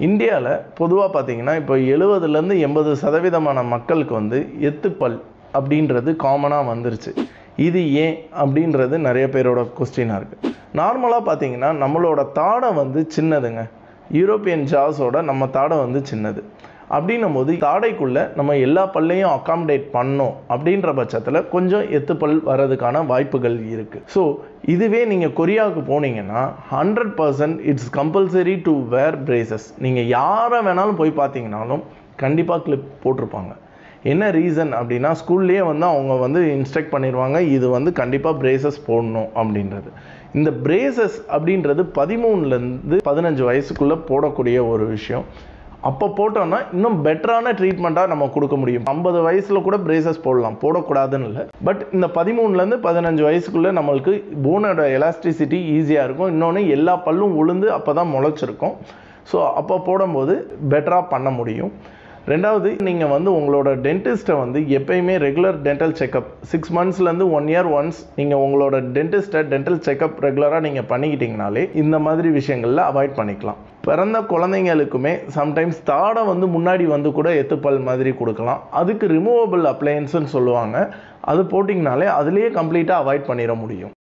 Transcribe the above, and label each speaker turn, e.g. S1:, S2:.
S1: இந்தியாவில் பொதுவாக பார்த்தீங்கன்னா இப்போ 70லேருந்து 80% மக்களுக்கு வந்து எத்துப்பல் அப்படின்றது காமனாக வந்துருச்சு. இது ஏன் அப்படின்றது நிறைய பேரோட கொஸ்டினாக இருக்குது. நார்மலாக பார்த்தீங்கன்னா நம்மளோட தாடை வந்து சின்னதுங்க. யூரோப்பியன் ஜாஸோட நம்ம தாடை வந்து சின்னது. அப்படின்னும் போது தாடைக்குள்ளே நம்ம எல்லா பல்லையும் அகாமடேட் பண்ணோம் அப்படின்ற பட்சத்தில் கொஞ்சம் எத்துப்பல் வர்றதுக்கான வாய்ப்புகள் இருக்குது. ஸோ இதுவே நீங்கள் கொரியாவுக்கு போனீங்கன்னா 100% it's compulsory to wear braces. நீங்கள் யாரை வேணாலும் போய் பார்த்தீங்கன்னாலும் கண்டிப்பாக கிளிப் போட்டிருப்பாங்க. என்ன ரீசன் அப்படின்னா ஸ்கூல்லேயே வந்து அவங்க வந்து இன்ஸ்ட்ரக்ட் பண்ணிடுவாங்க, இது வந்து கண்டிப்பாக பிரேசஸ் போடணும் அப்படின்றது. இந்த பிரேசஸ் அப்படின்றது 13லேருந்து 15 வயசுக்குள்ளே போடக்கூடிய ஒரு விஷயம். அப்போ போட்டோன்னா இன்னும் பெட்டரான ட்ரீட்மெண்ட்டாக நம்ம கொடுக்க முடியும். 50 வயசில் கூட பிரேசஸ் போடலாம், போடக்கூடாதுன்னு இல்லை. பட் இந்த 13லேருந்து 15 வயசுக்குள்ளே நம்மளுக்கு போனோட எலாஸ்டிசிட்டி ஈஸியாக இருக்கும். இன்னொன்று எல்லா பல்லும் உளுந்து அப்போ தான் முளைச்சிருக்கும். ஸோ அப்போ போடும்போது பெட்டராக பண்ண முடியும். ரெண்டாவது, நீங்கள் வந்து உங்களோட டென்டிஸ்ட்டை வந்து எப்பயுமே regular dental checkup 6 மந்த்ஸ்லேருந்து 1 year once நீங்கள் உங்களோட டென்டிஸ்ட்டை டென்டல் செக்கப் ரெகுலராக நீங்கள் பண்ணிக்கிட்டிங்கனாலே இந்த மாதிரி விஷயங்களில் அவாய்ட் பண்ணிக்கலாம். பிறந்த குழந்தைங்களுக்குமே சம்டைம்ஸ் தாடை வந்து முன்னாடி வந்து கூட எத்துப்பல் மாதிரி கொடுக்கலாம். அதுக்கு ரிமூவபிள் அப்ளையன்ஸ்னு சொல்லுவாங்க. அது போட்டிங்கனாலே அதுலேயே கம்ப்ளீட்டாக அவாய்ட் பண்ணிட முடியும்.